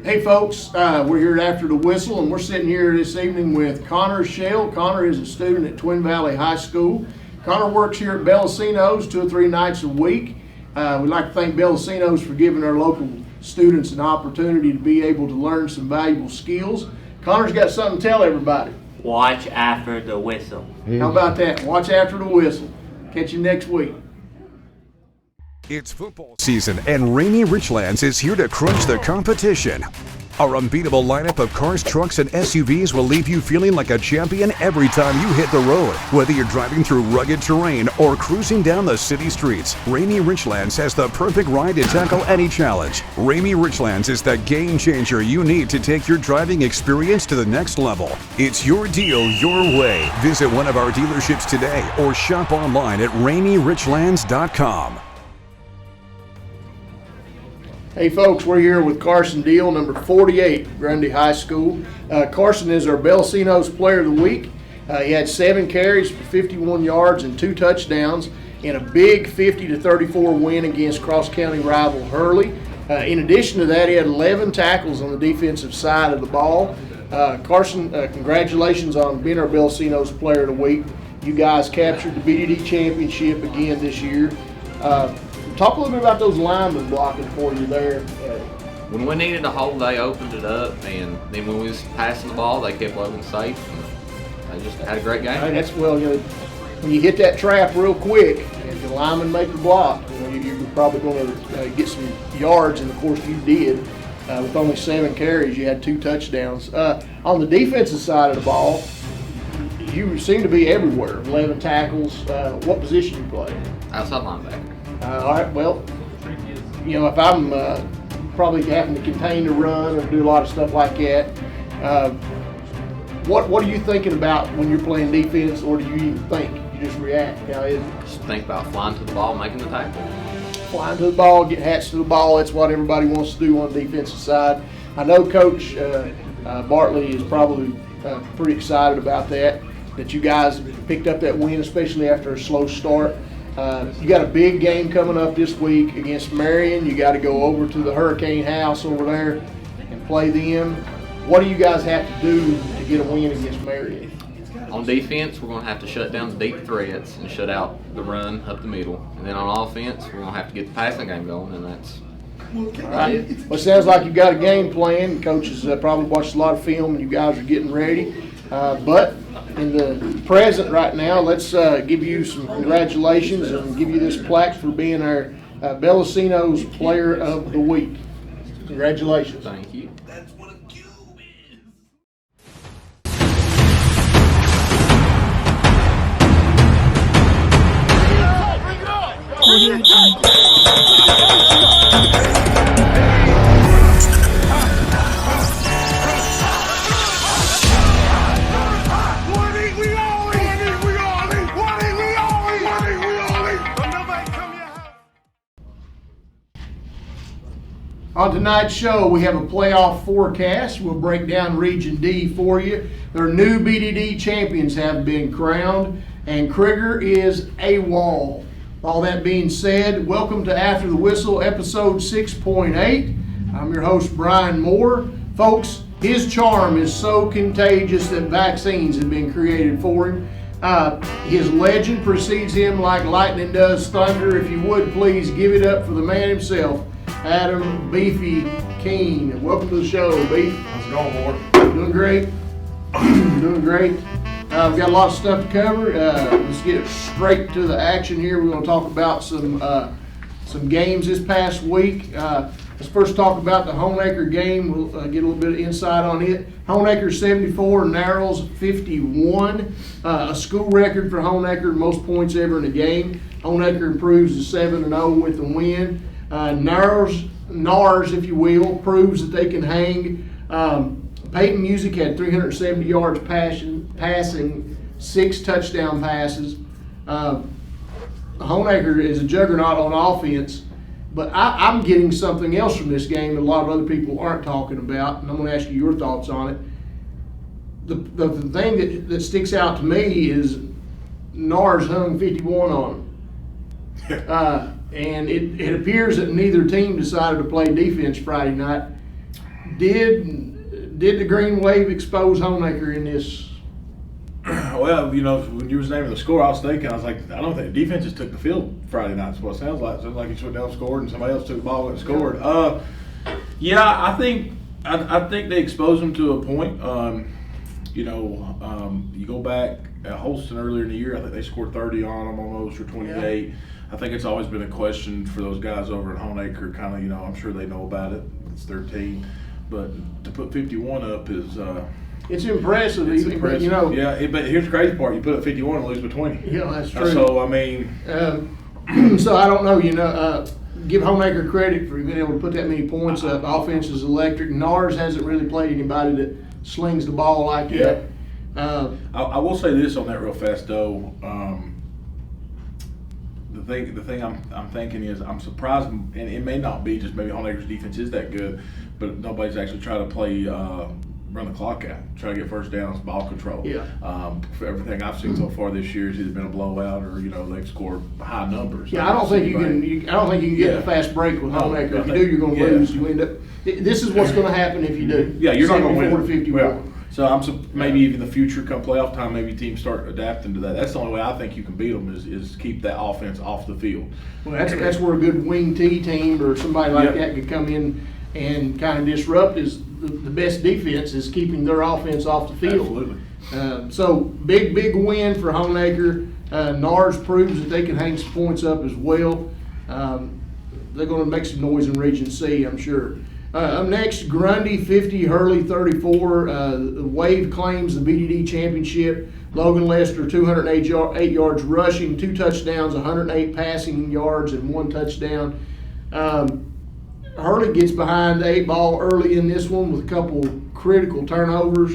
Hey folks, we're here at After the Whistle, and we're sitting here this evening with Connor Shell. Connor is a student at Twin Valley High School. Connor works here at BELLACINO'S 2 or 3 nights a week. We'd like to thank BELLACINO'S for giving our local students an opportunity to be able to learn some valuable skills. Connor's got something to tell everybody. Watch after the whistle. How about that? Watch after the whistle. Catch you next week. It's football season, and Rainy Richlands is here to crunch the competition. Our unbeatable lineup of cars, trucks, and SUVs will leave you feeling like a champion every time you hit the road. Whether you're driving through rugged terrain or cruising down the city streets, Rainy Richlands has the perfect ride to tackle any challenge. Rainy Richlands is the game changer you need to take your driving experience to the next level. It's your deal, your way. Visit one of our dealerships today or shop online at RainyRichlands.com. Hey folks, we're here with Carson Deal, number 48, Grundy High School. Carson is our BELLACINO'S Player of the Week. He had 7 carries for 51 yards and 2 touchdowns in a big 50-34 win against cross-county rival Hurley. In addition to that, he had 11 tackles on the defensive side of the ball. Carson, congratulations on being our BELLACINO'S Player of the Week. You guys captured the BDD championship again this year. Talk a little bit about those linemen blocking for you there. When we needed a hole, they opened it up, and then when we was passing the ball, they kept loading safe. And they just had a great game. That's when you hit that trap real quick, and the lineman make the block, you're probably going to get some yards, and of course you did. With only 7 carries, you had 2 touchdowns. On the defensive side of the ball, you seem to be everywhere. 11 tackles. What position you play? Outside linebacker. All right, well, if I'm probably having to contain the run or do a lot of stuff like that, what are you thinking about when you're playing defense, or do you even think? You just react? Just think about flying to the ball, making the tackle. Flying to the ball, get hats to the ball, that's what everybody wants to do on the defensive side. I know Coach Bartley is probably pretty excited about that you guys picked up that win, especially after a slow start. You got a big game coming up this week against Marion. You got to go over to the Hurricane House over there and play them. What do you guys have to do to get a win against Marion? On defense, we're going to have to shut down the deep threats and shut out the run up the middle. And then on offense, we're going to have to get the passing game going, and that's all right. Well, it sounds like you've got a game plan. Coach has probably watched a lot of film, and you guys are getting ready. But in the present right now, let's give you some congratulations and give you this plaque for being our BELLACINO'S Player of the Week. Congratulations. Thank you. That's what a cube is. On tonight's show, we have a playoff forecast. We'll break down Region D for you. Their new BDD champions have been crowned, and Krieger is AWOL. All that being said, welcome to After the Whistle, episode 6.8. I'm your host, Brian Moore. Folks, his charm is so contagious that vaccines have been created for him. His legend precedes him like lightning does thunder. If you would, please give it up for the man himself, Adam Beefy Keene. Welcome to the show, Beef. How's it going, Ward? Doing great. Doing great. We've got a lot of stuff to cover. Let's get straight to the action here. We're going to talk about some games this past week. Let's first talk about the Honaker game. We'll get a little bit of insight on it. Honaker 74, Narrows 51. A school record for Honaker, most points ever in a game. Honaker improves to 7-0 with the win. NARS, if you will, proves that they can hang. Peyton Music had 370 yards passing, 6 touchdown passes. Honaker is a juggernaut on offense, but I'm getting something else from this game that a lot of other people aren't talking about, and I'm going to ask you your thoughts on it. The thing that sticks out to me is NARS hung 51 on them. And it appears that neither team decided to play defense Friday night. Did the Green Wave expose Homeacre in this? Well, you know, when you was naming the score, I was like, I don't think the defense just took the field Friday night. That's what it sounds like. It sounds like you went down, scored, and somebody else took the ball and scored. Yeah, I think they exposed them to a point. You go back at Holston earlier in the year, I think they scored 30 on them almost, or 28. Yeah. I think it's always been a question for those guys over at Homeacre. Kind of, I'm sure they know about it. It's their team, but to put 51 up is. It's impressive. It's impressive. Yeah, but here's the crazy part: you put up 51 and lose by 20. Yeah, that's true. So I mean, so I don't know. Give Homeacre credit for being able to put that many points up. Offense is electric. NARS hasn't really played anybody that slings the ball like that. I will say this on that real fast though. The thing I'm thinking is I'm surprised, and it may not be just maybe Homeacre's defense is that good, but nobody's actually tried to play. Run the clock out, try to get first downs, ball control. Yeah. For everything I've seen so far this year, it's either been a blowout or they've scored high numbers. Yeah, I don't think you can get a fast break with Homeacre. If you do, you're going to lose. You end up. This is what's going to happen if you do. Yeah, you're not going to win. 74 to 51. Well, so maybe even in the future, come playoff time, maybe teams start adapting to that. That's the only way I think you can beat them is keep that offense off the field. Well, that's where a good wing T team or somebody like that could come in and kind of disrupt. Is the best defense is keeping their offense off the field. Absolutely. So big win for Homeacre. NARS proves that they can hang some points up as well. They're going to make some noise in Region C, I'm sure. Up next, Grundy 50, Hurley 34. The Wave claims the BDD championship. Logan Lester 208 yards rushing, 2 touchdowns, 108 passing yards, and 1 touchdown. Hurley gets behind the 8 ball early in this one with a couple critical turnovers.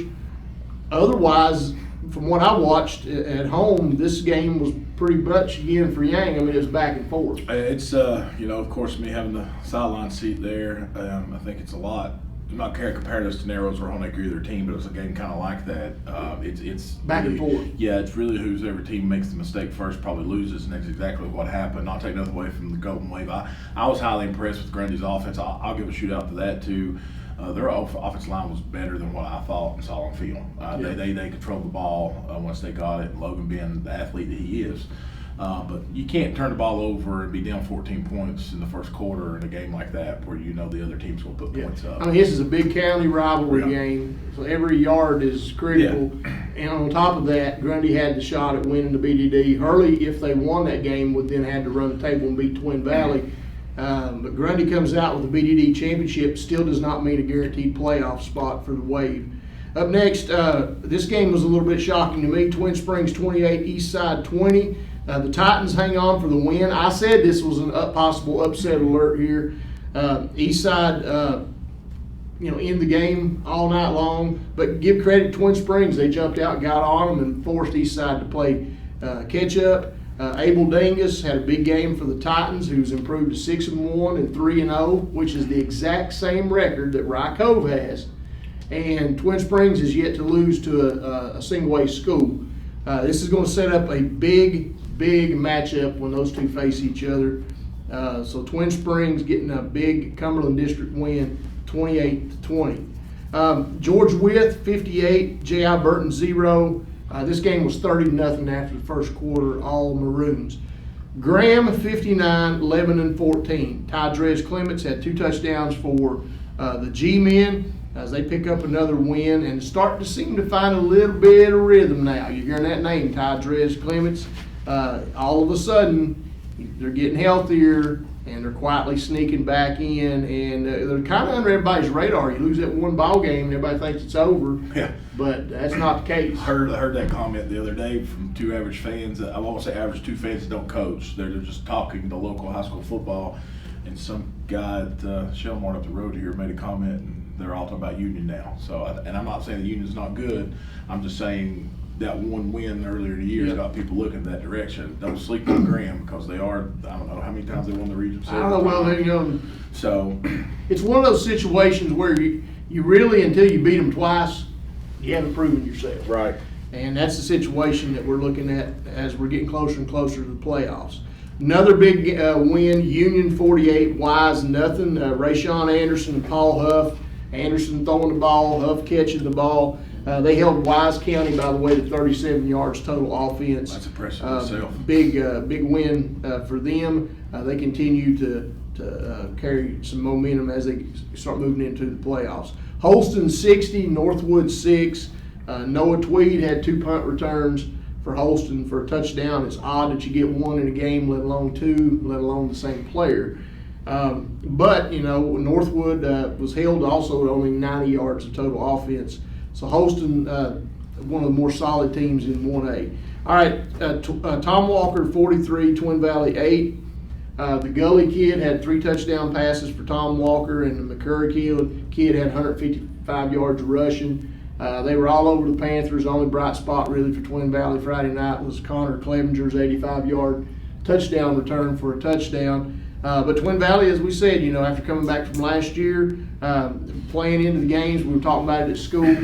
Otherwise, from what I watched at home, this game was pretty much again for Yang. I mean, it was back and forth. It's, of course, me having the sideline seat there, I think it's a lot. I'm not comparing this to Narrows or Homeacre either team, but it's a game kind of like that. It's back and forth. Yeah, it's really whoever team makes the mistake first probably loses, and that's exactly what happened. Not take nothing away from the Golden Wave. I was highly impressed with Grundy's offense. I'll give a shootout to that too. Their offensive line was better than what I thought and saw on film. They controlled the ball once they got it. Logan being the athlete that he is. But you can't turn the ball over and be down 14 points in the first quarter in a game like that where the other team's going to put points up. I mean, this is a big county rivalry game, so every yard is critical. And on top of that, Grundy had the shot at winning the BDD. Hurley, if they won that game, would then have to run the table and beat Twin Valley. But Grundy comes out with the BDD championship, still does not mean a guaranteed playoff spot for the Wave. Up next, this game was a little bit shocking to me. Twin Springs 28, Eastside 20. The Titans hang on for the win. I said this was a possible upset alert here. Eastside, in the game all night long. But give credit to Twin Springs. They jumped out, got on them, and forced Eastside to play catch up. Abel Dingus had a big game for the Titans, who's improved to 6-1 and 3-0, which is the exact same record that Rye Cove has. And Twin Springs is yet to lose to a single-A school. This is going to set up a big matchup when those two face each other. So Twin Springs getting a big Cumberland District win, 28-20. George Wythe 58, J.I. Burton 0. This game was 30-0 after the first quarter, all Maroons. Graham 59, Lebanon 14. Ty Dres Clements had 2 touchdowns for the G-men as they pick up another win and start to seem to find a little bit of rhythm now. You're hearing that name, Ty Dres Clements. All of a sudden, they're getting healthier and they're quietly sneaking back in, and they're kind of under everybody's radar. You lose that one ball game, and everybody thinks it's over. Yeah, but that's not the case. I heard that comment the other day from 2 average fans. I won't say average 2 fans that don't coach. They're just talking the local high school football, and some guy at Shelmore up the road here made a comment, and they're all talking about Union now. So, and I'm not saying the Union's not good. I'm just saying that one win earlier in the year has got people looking in that direction. Don't sleep on Graham because they are, I don't know how many times they won the region. I don't know, well, so it's one of those situations where you really, until you beat them twice, you haven't proven yourself. Right. And that's the situation that we're looking at as we're getting closer and closer to the playoffs. Another big win, Union 48, Wise nothing. Rayshawn Anderson and Paul Huff Anderson throwing the ball, Huff catching the ball. They held Wise County, by the way, to 37 yards total offense. That's impressive itself. Big win for them. They continue to carry some momentum as they start moving into the playoffs. Holston 60, Northwood 6. Noah Tweed had 2 punt returns for Holston for a touchdown. It's odd that you get 1 in a game, let alone 2, let alone the same player. But, Northwood was held also at only 90 yards of total offense. So Holston, one of the more solid teams in 1A. All right, Tom Walker, 43, Twin Valley 8. The Gully kid had 3 touchdown passes for Tom Walker, and the McCurry kid had 155 yards rushing. They were all over the Panthers. The only bright spot really for Twin Valley Friday night was Connor Clevenger's 85-yard touchdown return for a touchdown. But Twin Valley, as we said, after coming back from last year, playing into the games, we were talking about it at school.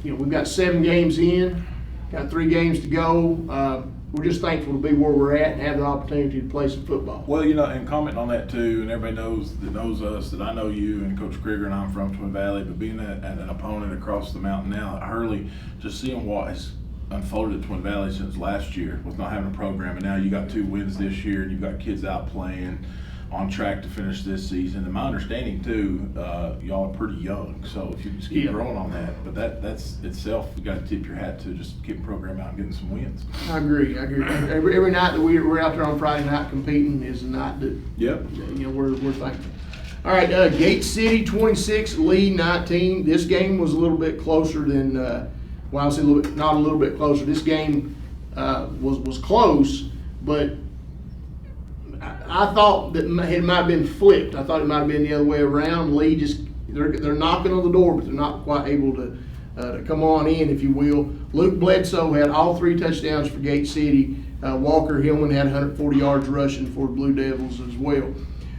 We've got 7 games in, got 3 games to go. We're just thankful to be where we're at and have the opportunity to play some football. Well, and comment on that too, and everybody knows us, that I know you and Coach Krieger, and I'm from Twin Valley, but being an opponent across the mountain now at Hurley, just seeing what has unfolded at Twin Valley since last year with not having a program, and now you got 2 wins this year, and you've got kids out playing, on track to finish this season. And my understanding too, y'all are pretty young, so if you just keep growing on that, but that's itself, you got to tip your hat to just keeping the program out and getting some wins. I agree. Every night that we're out there on Friday night competing is a night that we're thankful. All right, Gate City 26, Lee 19. This game was a little bit closer than I say not a little bit closer. This game was close, but I thought that it might have been flipped. I thought it might have been the other way around. Lee they're knocking on the door, but they're not quite able to come on in, if you will. Luke Bledsoe had all 3 touchdowns for Gate City. Walker Hillman had 140 yards rushing for Blue Devils as well.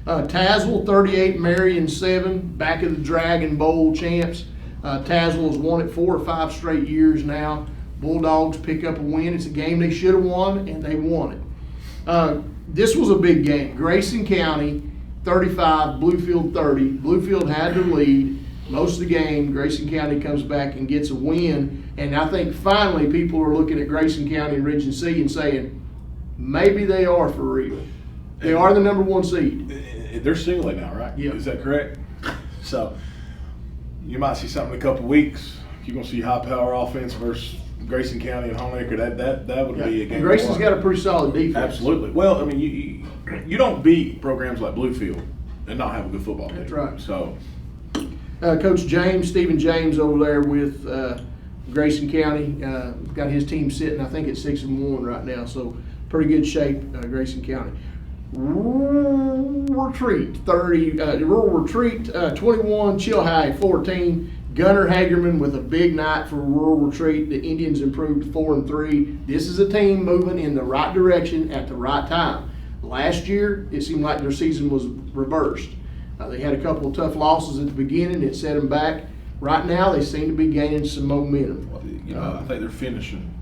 Tazewell 38, Marion 7, back of the Dragon Bowl champs. Tazewell has won it 4 or 5 straight years now. Bulldogs pick up a win. It's a game they should have won, and they won it. This was a big game. Grayson County 35, Bluefield 30. Bluefield had the lead most of the game. Grayson County comes back and gets a win. And I think finally people are looking at Grayson County and Region C and saying, maybe they are for real. They are the number 1 seed. They're single now, right? Yeah. Is that correct? So you might see something in a couple of weeks. You're going to see high power offense versus Grayson County and Homeacre. That would be a game. And Grayson's got a pretty solid defense. Absolutely. Well, I mean, you don't beat programs like Bluefield and not have a good football team. That's right. So, Coach Stephen James over there with Grayson County, got his team sitting, I think, at 6-1 right now. So pretty good shape, Grayson County. Rural Retreat 21, Chilhai 14. Gunnar Hagerman with a big night for Rural Retreat. The Indians improved to 4-3. This is a team moving in the right direction at the right time. Last year, it seemed like their season was reversed. They had a couple of tough losses at the beginning. It set them back. Right now, they seem to be gaining some momentum. I think they're finishing.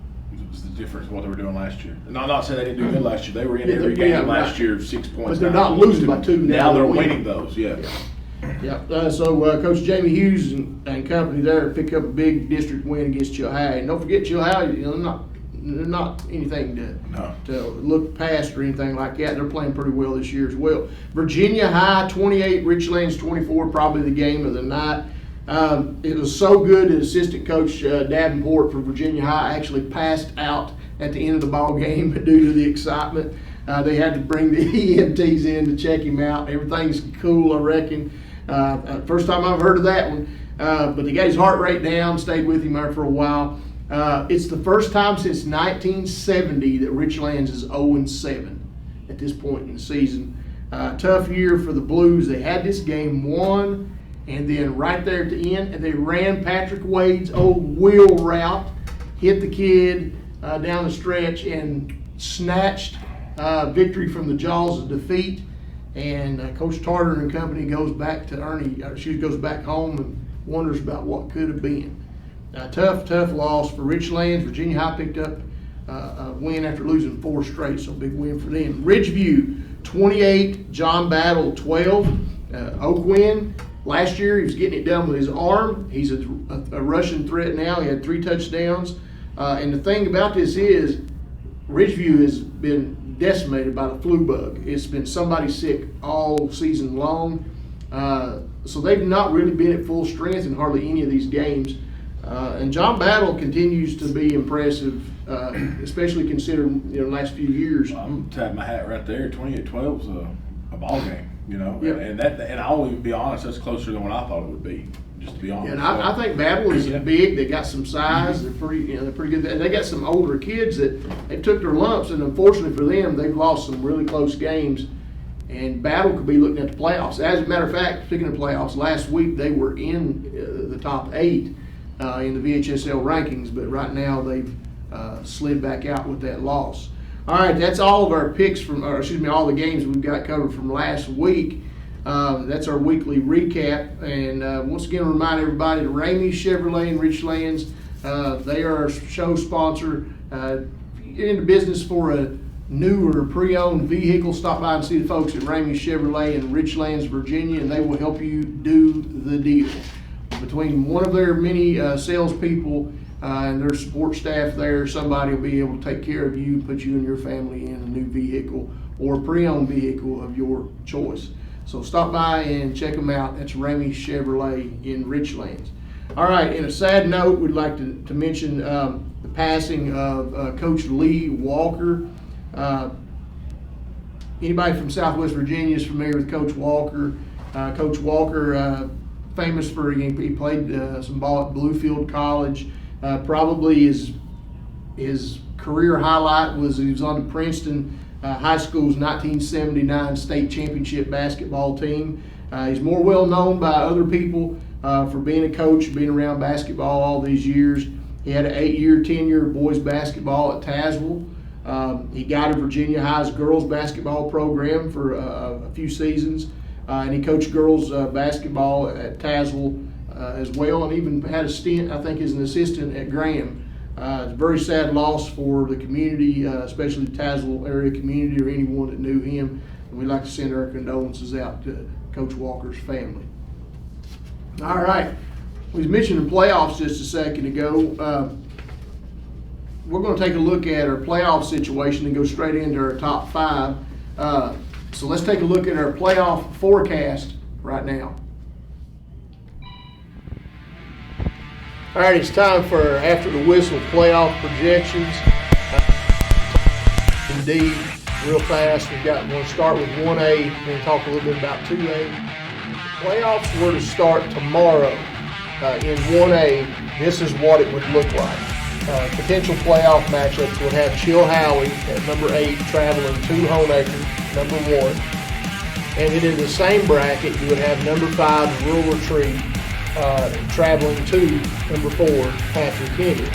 Was the difference of what they were doing last year. And I'm not saying they didn't do good last year. They were in every game last year, 6 points. But they're not losing by 2 now. Now they're winning those, So Coach Jamie Hughes and company there pick up a big district win against Chilhai. And don't forget Chilhai, they're not anything to look past or anything like that. They're playing pretty well this year as well. Virginia High 28, Richlands 24, probably the game of the night. It was so good that assistant coach Davenport for Virginia High actually passed out at the end of the ball game due to the excitement. They had to bring the EMTs in to check him out. Everything's cool, I reckon. First time I've heard of that one. But he got his heart rate down, stayed with him there for a while. It's the first time since 1970 that Richlands is 0-7 at this point in the season. Tough year for the Blues. They had this game won, and then right there at the end, they ran Patrick Wade's old wheel route, hit the kid down the stretch, and snatched victory from the jaws of defeat. And Coach Tarter and company goes back to she goes back home and wonders about what could have been. Tough loss for Richlands. Virginia High picked up a win after losing 4 straight, so big win for them. Ridgeview 28, John Battle 12. Oakwin Last year, he was getting it done with his arm. He's a rushing threat now. He had 3 touchdowns. And the thing about this is, Ridgeview has been decimated by the flu bug. It's been somebody sick all season long. So they've not really been at full strength in hardly any of these games. And John Battle continues to be impressive, especially considering the last few years. I'm tapping my hat right there. 28-12 is a ball game, Yep. and I'll even be honest, that's closer than what I thought it would be. Just to be honest. And I think Battle is big. They got some size. They're pretty good. And they got some older kids that they took their lumps, and unfortunately for them, they've lost some really close games. And Battle could be looking at the playoffs. As a matter of fact, speaking of playoffs, last week they were in the top 8 in the VHSL rankings, but right now they've slid back out with that loss. All right, that's all of our picks all the games we've got covered from last week. That's our weekly recap. And once again, remind everybody that Ramey Chevrolet in Richlands, they are our show sponsor. If you're in the business for a new or pre-owned vehicle, stop by and see the folks at Ramey Chevrolet in Richlands, Virginia, and they will help you do the deal. Between one of their many salespeople and their support staff there, somebody will be able to take care of you, put you and your family in a new vehicle or pre-owned vehicle of your choice. So stop by and check them out. That's Ramey Chevrolet in Richlands. All right, in a sad note, we'd like to mention the passing of Coach Lee Walker. Anybody from Southwest Virginia is familiar with Coach Walker. Coach Walker, famous for, he played some ball at Bluefield College. Probably his career highlight was he was on the Princeton High School's 1979 state championship basketball team. He's more well known by other people for being a coach, being around basketball all these years. He had an 8-year tenure of boys basketball at Tazewell. He guided Virginia High's girls basketball program for a few seasons, and he coached girls basketball at Tazewell as well, and even had a stint, I think, as an assistant at Graham. It's a very sad loss for the community, especially the Tazewell area community or anyone that knew him. And we'd like to send our condolences out to Coach Walker's family. All right. We mentioned the playoffs just a second ago. We're going to take a look at our playoff situation and go straight into our top 5. So let's take a look at our playoff forecast right now. All right, it's time for After the Whistle playoff projections. Indeed, real fast, we're going to start with 1A, then talk a little bit about 2A. The playoffs were to start tomorrow in 1A. This is what it would look like. Potential playoff matchups would have Chilhowie at number 8 traveling to Homeacre, number 1. And then in the same bracket, you would have number 5 Rural Retreat traveling to number 4 Patrick Henry.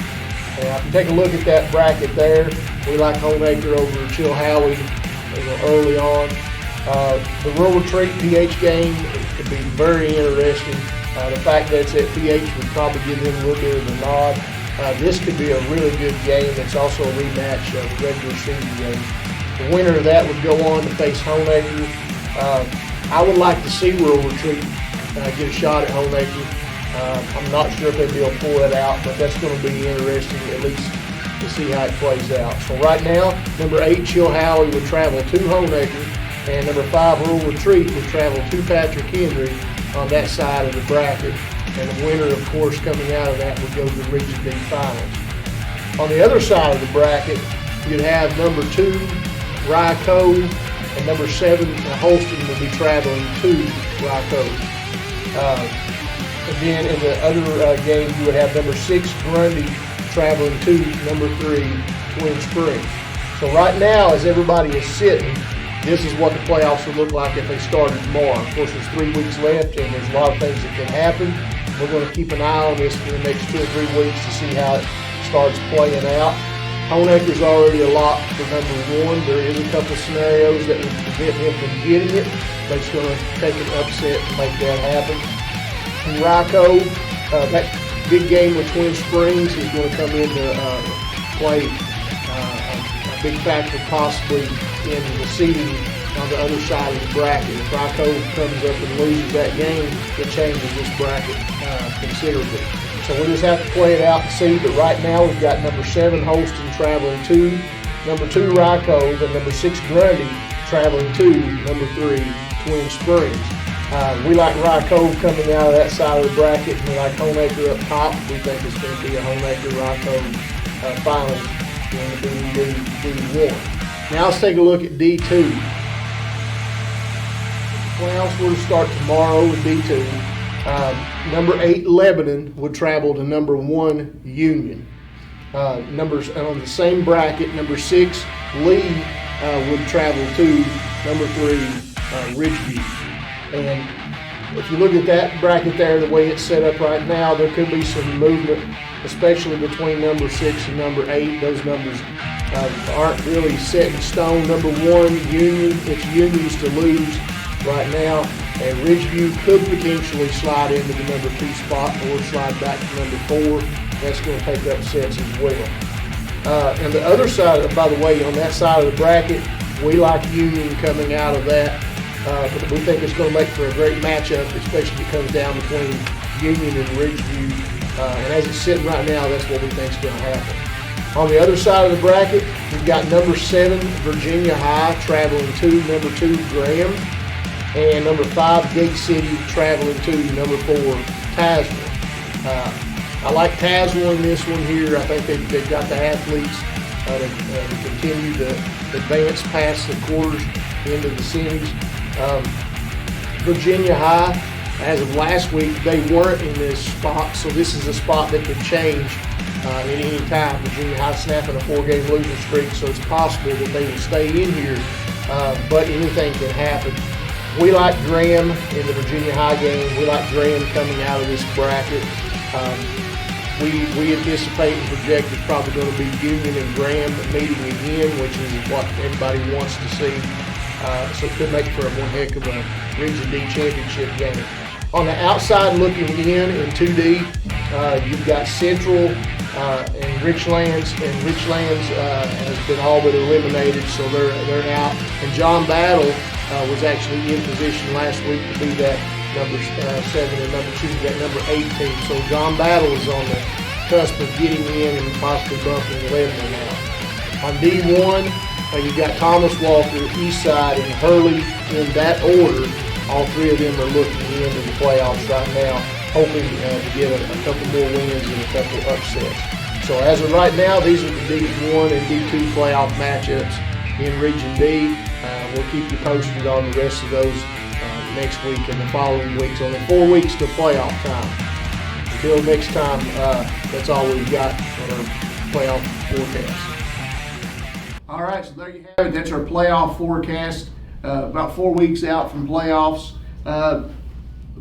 Now, if you take a look at that bracket there, we like Homeacre over Chilhowie early on. The Rural Retreat PH game could be very interesting. The fact that it's at PH would probably give them a little bit of a nod. This could be a really good game. It's also a rematch of the regular season game. The winner of that would go on to face Homeacre. I would like to see Rural Retreat get a shot at Homeacre. I'm not sure if they'll be able to pull that out, but that's going to be interesting at least to see how it plays out. So right now, number 8 Chilhowie would travel to Homeacre, and number 5 Rural Retreat would travel to Patrick Henry on that side of the bracket. And the winner, of course, coming out of that would go to the Region D Finals. On the other side of the bracket, you'd have number 2 Ryco, and number 7 Holston will be traveling to Ryco. And then in the other game, you would have number 6 Grundy traveling to number 3 Twin Springs. So right now, as everybody is sitting, this is what the playoffs would look like if they started tomorrow. Of course, there's 3 weeks left, and there's a lot of things that can happen. We're going to keep an eye on this for the next 2 or 3 weeks to see how it starts playing out. Homeacre's already a lock for number 1. There is a couple scenarios that would prevent him from getting it, but it's going to take an upset to make that happen. And Ryco, that big game with Twin Springs is going to come in to play a big factor possibly in the seeding on the other side of the bracket. If Rycove comes up and loses that game, it changes this bracket considerably. So we'll just have to play it out and see. But right now we've got number 7 Holston traveling to number 2 Rycove, and number 6 Grundy traveling to number 3 Twin Springs. We like Rycove coming out of that side of the bracket, and we like Homeacre up top. We think it's going to be a Homeacre-Rycove final in the D1. Now let's take a look at D2. Playoffs will start tomorrow with D2. Number 8 Lebanon would travel to number 1 Union. Numbers on the same bracket, number 6 Lee would travel to number 3 Ridgeview. And if you look at that bracket there, the way it's set up right now, there could be some movement, especially between number 6 and number 8. Those numbers aren't really set in stone. Number 1 Union, it's Union's to lose right now. And Ridgeview could potentially slide into the number 2 spot or slide back to number 4. That's going to take upsets as well. And the other side, by the way, on that side of the bracket, we like Union coming out of that. But we think it's going to make for a great matchup, especially if it comes down between Union and Ridgeview. And as it's sitting right now, that's what we think is going to happen. On the other side of the bracket, we've got number 7 Virginia High traveling to number 2 Graham. And number 5, Gate City, traveling to number 4, Tazewell. I like Tazewell in this one here. I think they've got the athletes to continue to advance past the quarters into the semis. Virginia High, as of last week, they weren't in this spot, so this is a spot that could change at any time. Virginia High snapping a 4-game losing streak, so it's possible that they will stay in here, but anything can happen. We like Graham in the Virginia High game. We like Graham coming out of this bracket. We anticipate and project it's probably going to be Union and Graham meeting again, which is what everybody wants to see. So it could make for one heck of a Region D championship game. On the outside looking in 2D, you've got Central and Richlands, has been all but eliminated, so they're out. And John Battle was actually in position last week to be that number 7 and number 2, that number 8 team. So John Battle is on the cusp of getting in and possibly bumping Lebanon out. On D1, you've got Thomas Walker, Eastside, and Hurley in that order. All 3 of them are looking into the playoffs right now, hoping to get a couple more wins and a couple upsets. So as of right now, these are the D1 and D2 playoff matchups in Region D. We'll keep you posted on the rest of those next week and the following weeks. Only 4 weeks to playoff time. Until next time, that's all we've got on our playoff forecast. All right, so there you have it. That's our playoff forecast. About 4 weeks out from playoffs.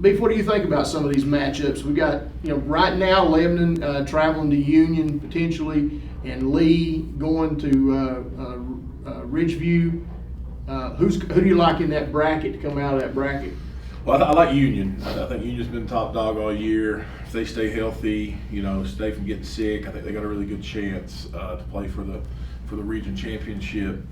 Beef, what do you think about some of these matchups? We've got, right now, Lebanon traveling to Union potentially, and Lee going to Ridgeview. Who do you like in that bracket to come out of that bracket? Well, I like Union. I think Union's been top dog all year. If they stay healthy, stay from getting sick, I think they got a really good chance to play for the region championship.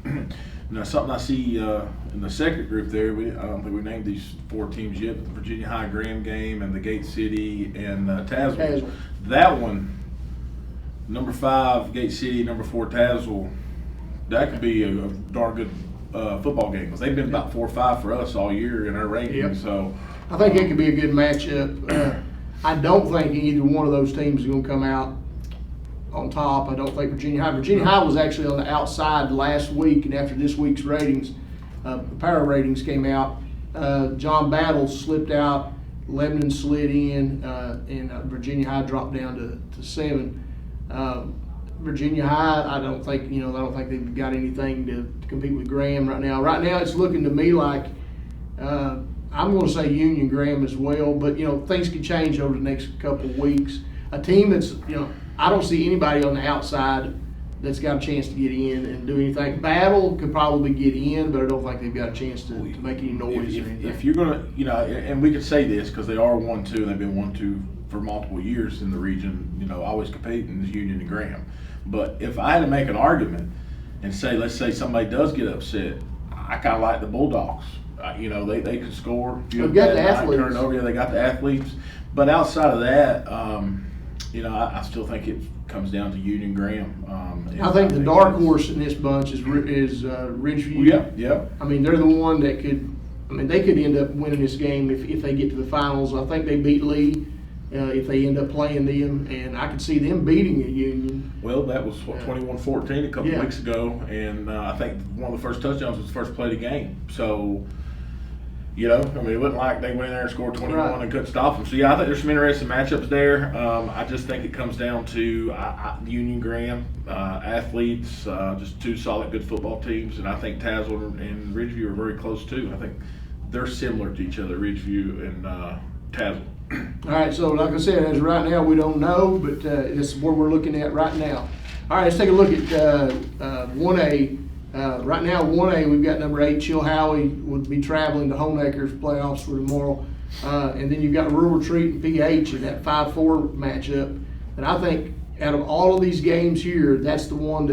Now, something I see in the second group there, I don't think we named these 4 teams yet, but the Virginia High Graham game and the Gate City and Tazewell. That one, number 5 Gate City, number 4 Tazewell, that could be a darn good football game, because they've been about 4 or 5 for us all year in our rankings. Yep. So I think it could be a good matchup. I don't think either one of those teams is going to come out on top. I don't think Virginia High was actually on the outside last week, and after this week's ratings, power ratings came out. John Battle slipped out, Lebanon slid in, and Virginia High dropped down to 7. Virginia High, I don't think they've got anything to compete with Graham right now. Right now, it's looking to me like I'm going to say Union Graham as well, but things can change over the next couple of weeks. A team that's I don't see anybody on the outside that's got a chance to get in and do anything. Battle could probably get in, but I don't think they've got a chance to make any noise or anything. If you're going to, and we could say this because they are 1-2 and they've been 1-2 for multiple years in the region, always competing is Union and Graham. But if I had to make an argument and say, let's say somebody does get upset, I kind of like the Bulldogs. They can score. They've got the athletes. Turnover, yeah, they got the athletes. But outside of that, I still think it comes down to Union Graham. I think the dark horse in this bunch is Ridgeview. Yeah. I mean, they're the one that could. I mean, they could end up winning this game if they get to the finals. I think they beat Lee if they end up playing them, and I could see them beating a Union. Well, that was 21-14 a couple weeks ago, and I think one of the first touchdowns was the first play of the game. So, it wasn't like they went in there and scored 21 and couldn't stop them. So, I think there's some interesting matchups there. I just think it comes down to Union Graham, athletes, just two solid, good football teams, and I think Tazewell and Ridgeview are very close too. I think they're similar to each other, Ridgeview and Tazewell. All right, so like I said, as of right now, we don't know, but this is what we're looking at right now. All right, let's take a look at 1A. Right now, 1A, we've got number 8, Chilhowie, would be traveling to Homeacres playoffs for tomorrow. And then you've got Rural Retreat and PH in that 5-4 matchup. And I think out of all of these games here, that's the one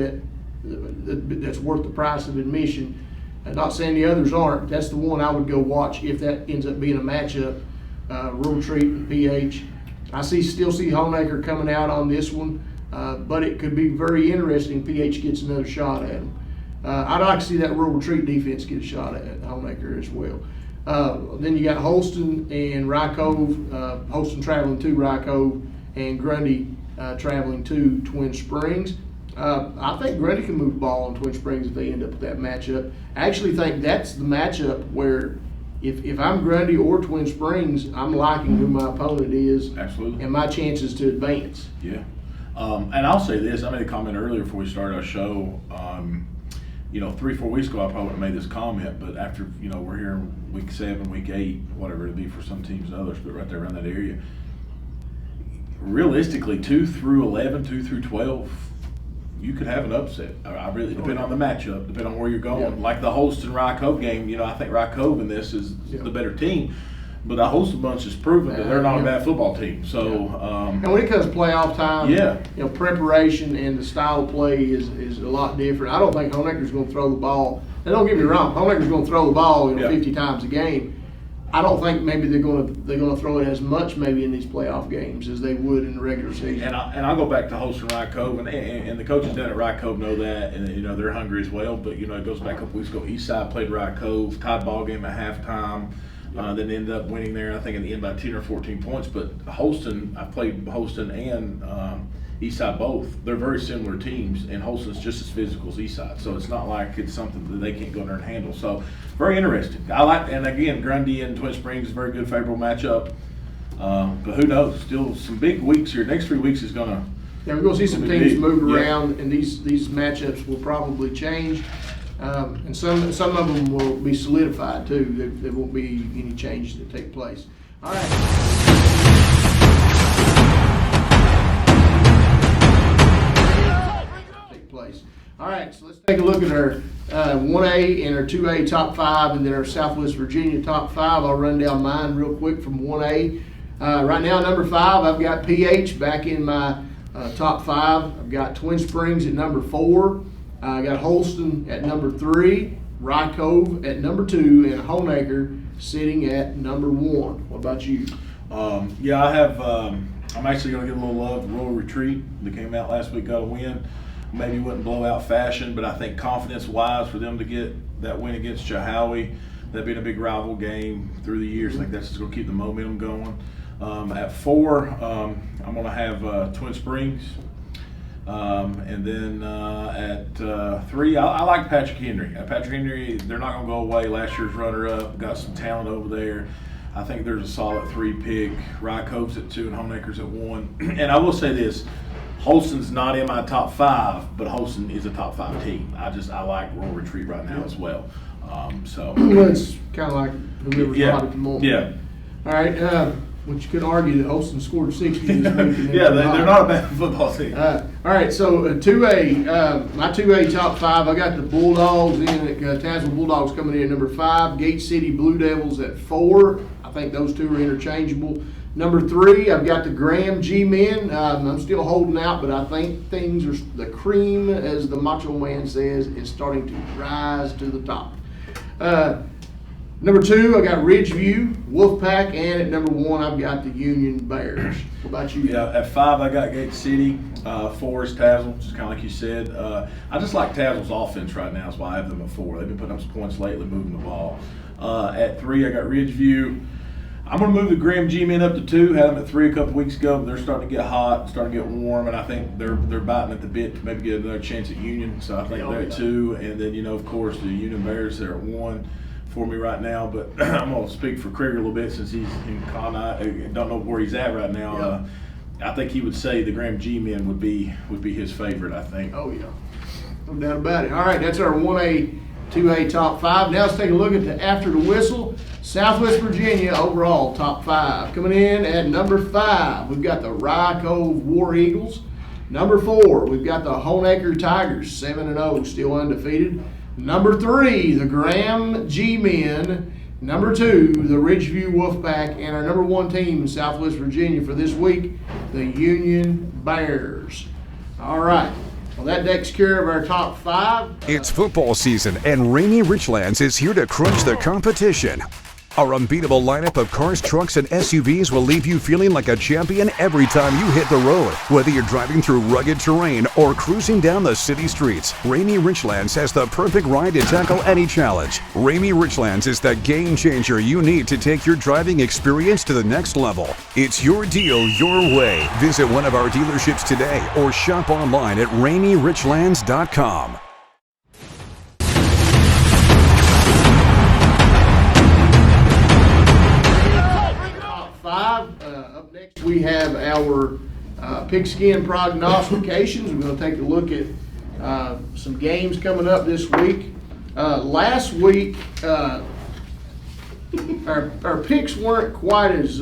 that's worth the price of admission. I'm not saying the others aren't, but that's the one I would go watch if that ends up being a matchup. Rural Retreat and PH. I still see Homeacre coming out on this one, but it could be very interesting if PH gets another shot at them. I'd like to see that Rural Retreat defense get a shot at Homeacre as well. Then you got Holston and Rye Cove, Holston traveling to Rye Cove, and Grundy traveling to Twin Springs. I think Grundy can move the ball on Twin Springs if they end up with that matchup. I actually think that's the matchup where if I'm Grundy or Twin Springs, I'm liking who my opponent is. Absolutely. And my chances to advance. Yeah. And I'll say this, I made a comment earlier before we started our show. 3-4 weeks ago I probably would have made this comment, but after, we're here in week 7, week 8, whatever it'll be for some teams and others, but right there around that area. Realistically, 2 through 11, 2 through 12, you could have an upset. I really depend on the matchup, depend on where you're going. Yeah. Like the Holston Rye Cove game, I think Rye Cove in this is the better team. But the Holston bunch has proven that they're not a bad football team. So, and when it comes to playoff time, Yeah. Preparation and the style of play is a lot different. I don't think Homeacre's going to throw the ball. And don't get me wrong, Homeacre's going to throw the ball 50 times a game. I don't think maybe they're going to throw it as much maybe in these playoff games as they would in the regular season. And I'll go back to Holston Rye Cove, and the coaches down at Rye Cove know that, and they're hungry as well. But it goes back a couple weeks ago. Eastside played Rye Cove, tied ball game at halftime. Then ended up winning there, I think, in the end by 10 or 14 points. But Holston, I played Holston and Eastside both. They're very similar teams, and Holston's just as physical as Eastside. So it's not like it's something that they can't go in there and handle. So very interesting. And again, Grundy and Twin Springs is a very good, favorable matchup. But who knows? Still some big weeks here. Next 3 weeks is going to. Yeah, we're going to see some teams move around, and these matchups will probably change. And some of them will be solidified too. There won't be any changes that take place. All right. All right, so let's take a look at our 1A and our 2A top 5, and then our Southwest Virginia top 5. I'll run down mine real quick from 1A. Right now, number 5, I've got PH back in my top 5. I've got Twin Springs at number 4. I got Holston at number 3, Rye Cove at number 2, and Homeacre sitting at number 1. What about you? I have. I'm actually going to give a little love to Rural Retreat. They came out last week, got a win. Maybe wouldn't blow out fashion, but I think confidence-wise for them to get that win against Chilhowie, that being a big rival game through the years, I think that's just going to keep the momentum going. At 4, I'm going to have Twin Springs. And then at 3, I like Patrick Henry. Patrick Henry, they're not going to go away. Last year's runner-up, got some talent over there. I think there's a solid 3 pick. Rye Cove's at 2 and Homeacre's at 1. And I will say this, Holston's not in my top 5, but Holston is a top 5 team. I like Rural Retreat right now as well. Well, it's kind of like whoever's hot at the moment. Yeah. All right. Which you could argue that Holston scored 60 this week. Yeah, they're not a bad football team. All right, so 2A, my 2A top 5, I got the Bulldogs in it. Tazewell Bulldogs coming in at number 5. Gate City Blue Devils at 4. I think those two are interchangeable. Number 3, I've got the Graham G-Men. I'm still holding out, but I think things are, the cream, as the Macho Man says, is starting to rise to the top. Number 2, I got Ridgeview, Wolfpack, and at number 1, I've got the Union Bears. What about you? Yeah, at 5, I got Gate City. 4 is Tazewell, just kind of like you said. I just like Tazewell's offense right now. That's why I have them at 4. They've been putting up some points lately, moving the ball. At 3, I got Ridgeview. I'm going to move the Graham G-Men up to 2. Had them at 3 a couple weeks ago, but they're starting to get hot, starting to get warm, and I think they're biting at the bit to maybe get another chance at Union. So I think they're at 2. And then, of course, the Union Bears, they're at 1 for me right now. But I'm going to speak for Krieger a little bit since he's in Con. I don't know where he's at right now. I think he would say the Graham G-Men would be his favorite, I think. Oh, yeah. No doubt about it. All right, that's our 1A, 2A top 5. Now let's take a look at the after the whistle. Southwest Virginia overall top 5. Coming in at number 5, we've got the Rye Cove War Eagles. Number 4, we've got the Honaker Tigers, 7-0, still undefeated. Number 3, the Graham G-Men. Number 2, the Ridgeview Wolfpack. And our number 1 team in Southwest Virginia for this week, the Union Bears. All right. Well, that takes care of our top 5. It's football season, and Rainy Richlands is here to crunch the competition. Our unbeatable lineup of cars, trucks, and SUVs will leave you feeling like a champion every time you hit the road. Whether you're driving through rugged terrain or cruising down the city streets, Rainy Richlands has the perfect ride to tackle any challenge. Rainy Richlands is the game changer you need to take your driving experience to the next level. It's your deal, your way. Visit one of our dealerships today or shop online at RainyRichlands.com. Up next, we have our Pigskin Prognostications. We're going to take a look at some games coming up this week. Last week, our picks weren't quite as.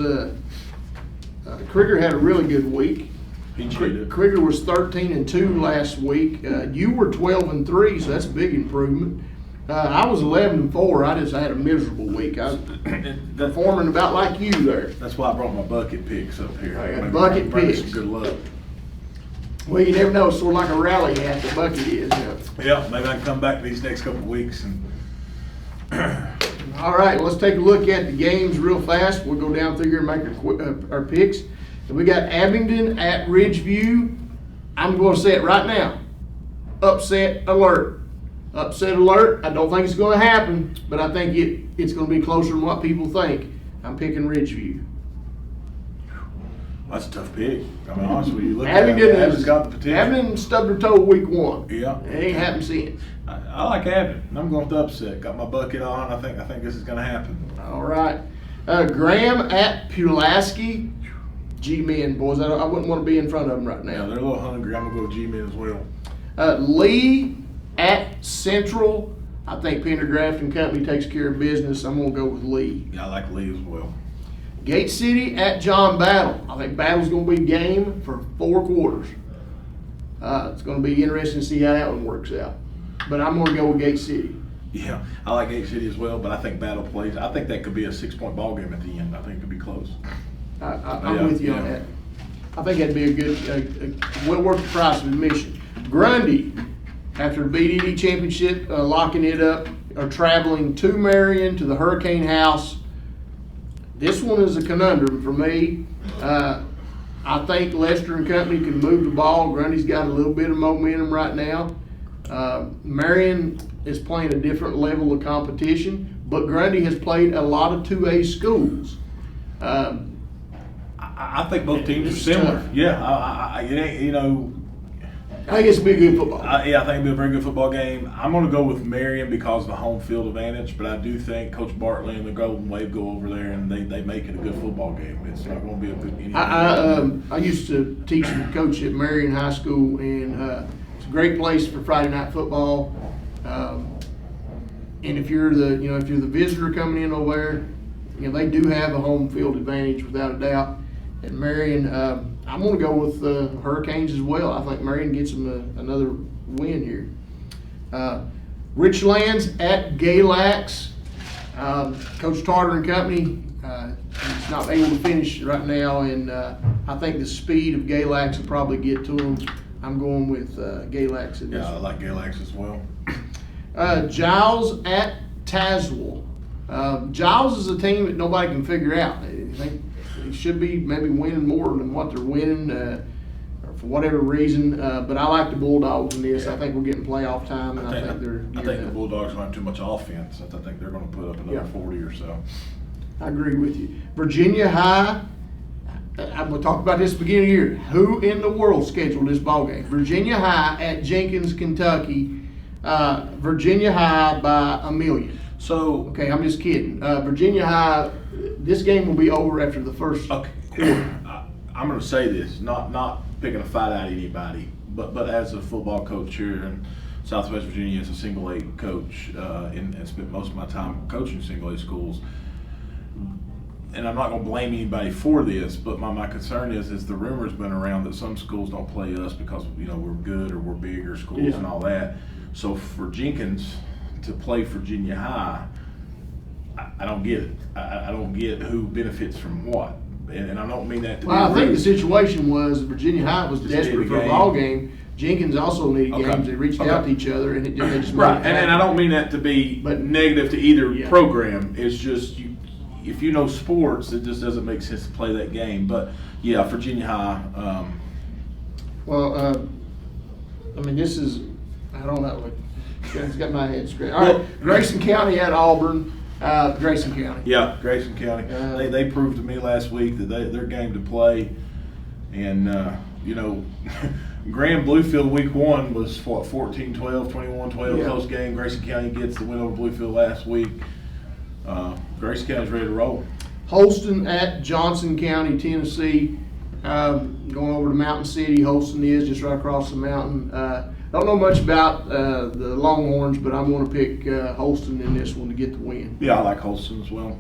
Krieger had a really good week. He cheated. Krieger was 13-2 last week. You were 12-3, so that's a big improvement. I was 11-4. I just had a miserable week. I was performing about like you there. That's why I brought my bucket picks up here. I got Maybe bucket bring picks. some good luck. Well, you never know. It's sort of like a rally hat. The bucket is. Yeah, maybe I can come back these next couple of weeks and. All right, let's take a look at the games real fast. We'll go down through here and make our picks. And we got Abingdon at Ridgeview. I'm going to say it right now. Upset alert. Upset alert. I don't think it's going to happen, but I think it's going to be closer than what people think. I'm picking Ridgeview. That's a tough pick. I mean, honestly, you look at it, Abingdon got the potential. Abingdon stubbed their toe week 1. Yeah. It ain't happened since. I like Abingdon. I'm going with the upset. Got my bucket on. I think this is going to happen. All right. Graham at Pulaski. G-Men, boys. I wouldn't want to be in front of them right Yeah, now. they're a little hungry. I'm going to go with G-Men as well. Lee at Central. I think Pendergraft and Company takes care of business. I'm going to go with Lee. Yeah, I like Lee as well. Gate City at John Battle. I think Battle's going to be game for 4 quarters. It's going to be interesting to see how that one works out. But I'm going to go with Gate City. Yeah, I like Gate City as well, but I think Battle plays. I think that could be a 6-point ball game at the end. I think it could be close. I'm with you on that. I think that'd be a good, well worth the price of admission. Grundy, after the BDD championship, locking it up, are traveling to Marion to the Hurricane House. This one is a conundrum for me. I think Lester and Company can move the ball. Grundy's got a little bit of momentum right now. Marion is playing a different level of competition, but Grundy has played a lot of 2A schools. I think both teams are It's similar. tough. Yeah, it ain't, I think it's going to be a good football. I think it'll be a very good football game. I'm going to go with Marion because of the home field advantage, but I do think Coach Bartley and the Golden Wave go over there and they make it a good football game. It's not going to be a good game. I used to teach and coach at Marion High School, and it's a great place for Friday night football. And if you're the visitor coming in over there, they do have a home field advantage without a doubt. At Marion, I'm going to go with the Hurricanes as well. I think Marion gets them another win here. Richlands at Galax. Coach Tarter and Company is not able to finish right now, and I think the speed of Galax will probably get to them. I'm going with Galax in this Yeah, I one. like Galax as well. Giles at Tazewell. Giles is a team that nobody can figure out. I think they should be maybe winning more than what they're winning for whatever reason. But I like the Bulldogs in this. I think we're getting playoff time, and I think they're. I think the Bulldogs don't have too much offense. I think they're going to put up another 40 or so. I agree with you. Virginia High. I'm going to talk about this at the beginning of the year. Who in the world scheduled this ball game? Virginia High at Jenkins, Kentucky. Virginia High by 1 million. So okay, I'm just kidding. Virginia High. This game will be over after the first quarter. I'm going to say this, not picking a fight out of anybody, but as a football coach here in Southwest Virginia, as a single A coach, and spent most of my time coaching single A schools. And I'm not going to blame anybody for this, but my concern is the rumor's been around that some schools don't play us because we're good or we're bigger schools and all that. So for Jenkins to play Virginia High, I don't get it. I don't get who benefits from what, and I don't mean that to be rude. I think the situation was Virginia High was desperate for a ball game. Jenkins also needed games. They reached out to each other, and they just right. And I don't mean that to be negative to either program. It's just if you know sports, it just doesn't make sense to play that game. But yeah, Virginia High. I mean, this is I don't know. It's got my head straight. All right, Grayson County at Auburn. Grayson County. Yeah, Grayson County. They proved to me last week that they're game to play. And, Graham Bluefield week 1 was, 14-12, 21-12, close game. Grayson County gets the win over Bluefield last week. Grayson County's ready to roll. Holston at Johnson County, Tennessee. Going over to Mountain City. Holston is just right across the mountain. Don't know much about the Longhorns, but I'm going to pick Holston in this one to get the win. Yeah, I like Holston as well.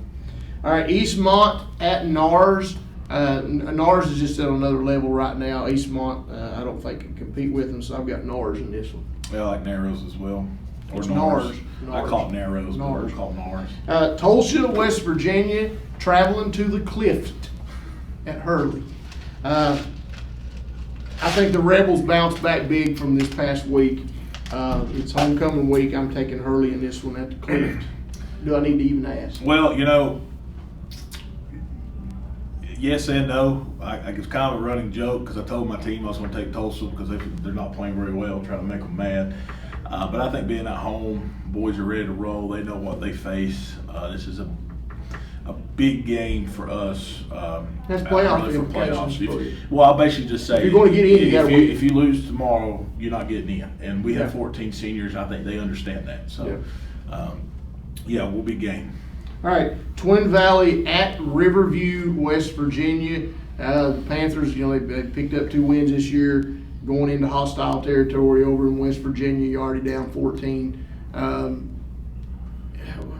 All right, Eastmont at NARS. NARS is just at another level right now. Eastmont, I don't think can compete with them, so I've got NARS in this one. Yeah, I like Narrows as well. Or it's NARS. NARS. I call it Narrows, but we're called NARS. Tulsa, West Virginia, traveling to the Clift at Hurley. I think the Rebels bounced back big from this past week. It's homecoming week. I'm taking Hurley in this one at the Clift. Do I need to even ask? Well, yes and no. It's kind of a running joke because I told my team I was going to take Tulsa because they're not playing very well, trying to make them mad. But I think being at home, boys are ready to roll. They know what they face. This is a big game for us. That's playoff implications. Well, I'll basically just say, if you're going to get in, you got to win. If you lose tomorrow, you're not getting in. And we have 14 seniors. I think they understand that. So, we'll be game. All right, Twin Valley at Riverview, West Virginia. The Panthers, they picked up 2 wins this year, going into hostile territory over in West Virginia. You're already down 14.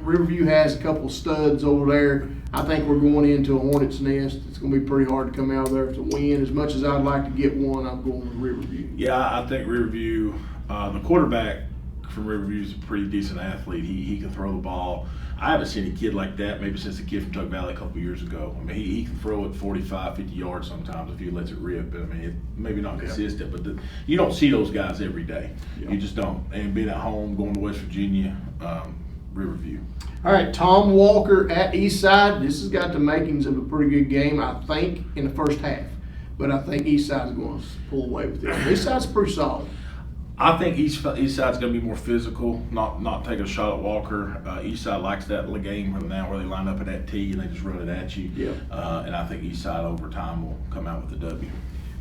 Riverview has a couple studs over there. I think we're going into a hornet's nest. It's going to be pretty hard to come out of there to win. As much as I'd like to get one, I'm going with Riverview. Yeah, I think Riverview, the quarterback from Riverview is a pretty decent athlete. He can throw the ball. I haven't seen a kid like that maybe since the kid from Tuck Valley a couple years ago. I mean, he can throw it 45, 50 yards sometimes if he lets it rip. I mean, maybe not consistent, but you don't see those guys every day. Yeah. You just don't. And being at home, going to West Virginia, Riverview. All right, Tom Walker at Eastside. This has got the makings of a pretty good game, I think, in the first half. But I think Eastside's going to pull away with this. Eastside's pretty solid. I think Eastside's going to be more physical, not take a shot at Walker. Eastside likes that game now where they line up at that tee and they just run it at you. Yeah. And I think Eastside over time will come out with the W.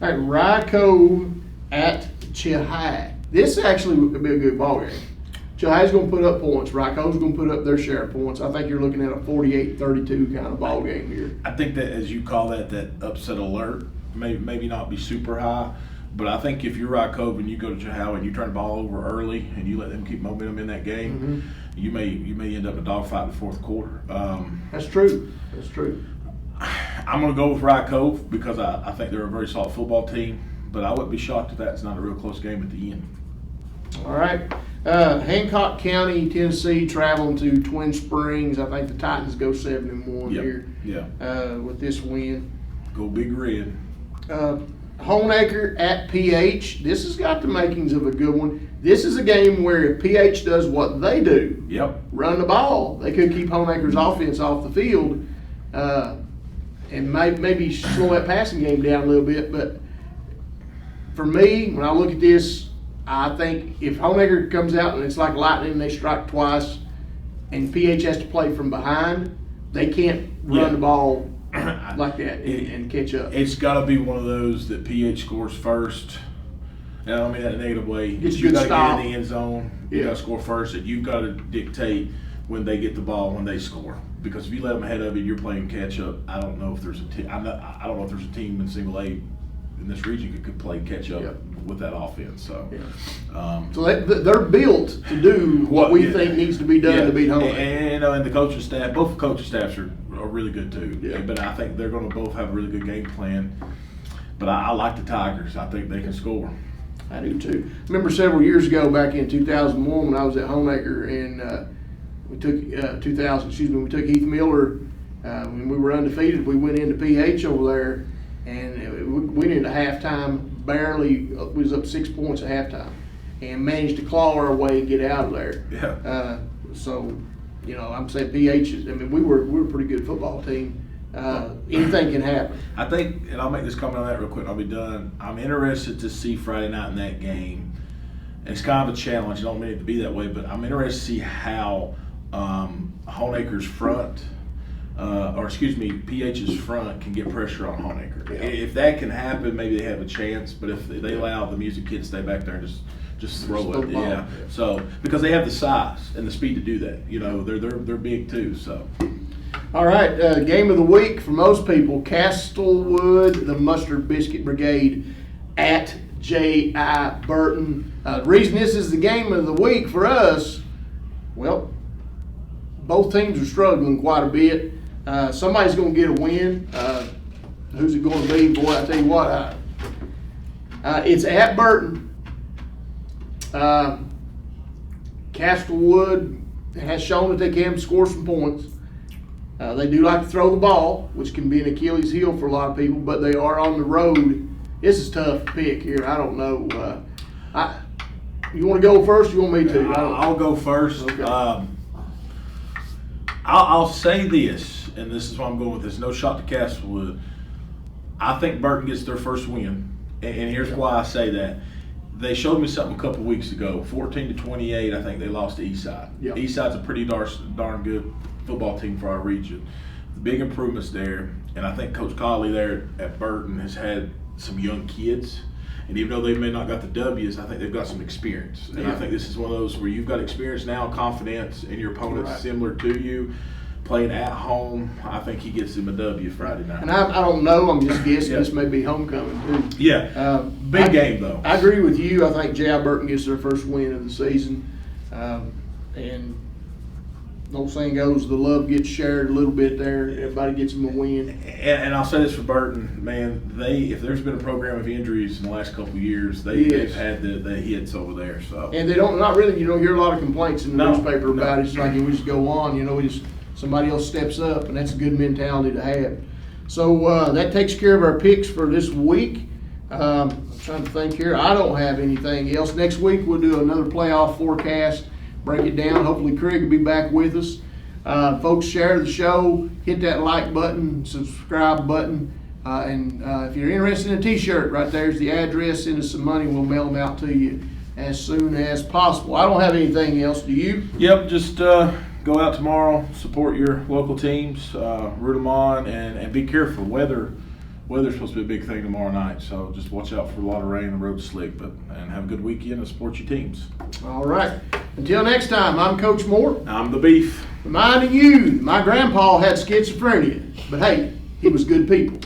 All right, Rye Cove at Chihai. This actually would be a good ball game. Chihai's going to put up points. Rye Cove's going to put up their share of points. I think you're looking at a 48-32 kind of ball game here. I think that, as you call that upset alert, maybe not be super high. But I think if you're Rye Cove and you go to Chihai and you turn the ball over early and you let them keep momentum in that game, you may end up in a dogfight in the fourth quarter. That's true. That's true. I'm going to go with Rye Cove because I think they're a very solid football team. But I wouldn't be shocked if that's not a real close game at the end. All right. Hancock County, Tennessee, traveling to Twin Springs. I think the Titans go 7-1 here. Yeah. With this win. Go Big Red. Honaker at PH. This has got the makings of a good one. This is a game where if PH does what they do, Yep. run the ball, they could keep Honaker's offense off the field and maybe slow that passing game down a little bit. But for me, when I look at this, I think if Honaker comes out and it's like lightning and they strike twice and PH has to play from behind, they can't run the ball like that and catch up. It's got to be one of those that PH scores first. And I don't mean that in a negative way. It's You good got to style. get in the end zone. You Yeah. got to score first, and you've got to dictate when they get the ball, when they score. Because if you let them ahead of you, you're playing catch up. I don't know if there's a team. I don't know if there's a team in single A in this region that could play catch up with that offense. So, So they're built to do what we think needs to be done to beat Honaker. And the coaching staff, both coaching staffs are really good too. Yeah. But I think they're going to both have a really good game plan. But I like the Tigers. I think they can score. I do too. I remember several years ago, back in 2001, when I was at Honaker, and we took we took Heath Miller. When we were undefeated, we went into PH over there, and we went into halftime barely. We was up 6 points at halftime, and managed to claw our way and get out of there. Yeah. So, I'm saying PH is. I mean, we were a pretty good football team. Anything can happen. I think, and I'll make this comment on that real quick and I'll be done. I'm interested to see Friday night in that game. And it's kind of a challenge. I don't mean it to be that way, but I'm interested to see how Honaker's front, PH's front can get pressure on Honaker. Yeah. If that can happen, maybe they have a chance. But if they allow the music kid to stay back there and just throw it, ball. yeah. So because they have the size and the speed to do that, they're big too. So. All right, game of the week for most people, Castlewood, the Mustard Biscuit Brigade at J.I. Burton. The reason this is the game of the week for us, well, both teams are struggling quite a bit. Somebody's going to get a win. Who's it going to be? Boy, I tell you what, it's at Burton. Castlewood has shown that they can score some points. They do like to throw the ball, which can be an Achilles heel for a lot of people, but they are on the road. This is tough to pick here. I don't know. You want to go first? Or you want me to? I'll go first. Okay. I'll say this, and this is why I'm going with this. No shot to Castlewood. I think Burton gets their first win, and here's why I say that. They showed me something a couple weeks ago. 14-28, I think they lost to Eastside. Yep. Eastside's a pretty darn good football team for our region. The big improvements there, and I think Coach Colley there at Burton has had some young kids. And even though they may not got the W's, I think they've got some experience. And I think this is one of those where you've got experience now, confidence in your opponents similar to you, playing at home. I think he gets him a W Friday night. And I don't know. I'm just guessing. This may be homecoming too. Yeah. Big game though. I agree with you. I think J.I. Burton gets their first win of the season. And the old saying goes, the love gets shared a little bit there. Everybody gets them a win. And I'll say this for Burton, man, if there's been a program of injuries in the last couple of years, they've had the hits over there. So. And they not really, you don't hear a lot of complaints in the newspaper about it. It's like we just go on, somebody else steps up, and that's a good mentality to have. So that takes care of our picks for this week. I'm trying to think here. I don't have anything else. Next week we'll do another playoff forecast, break it down. Hopefully Craig will be back with us. Folks, share the show, hit that like button, subscribe button, and if you're interested in a t-shirt, right there's the address. Send us some money, we'll mail them out to you as soon as possible. I don't have anything else. Do you? Yep, just go out tomorrow, support your local teams, root them on, and be careful. Weather's supposed to be a big thing tomorrow night, so just watch out for a lot of rain and the road's slick. And have a good weekend and support your teams. All right. Until next time, I'm Coach Moore. I'm the Beef. Reminding you, my grandpa had schizophrenia, but hey, he was good people.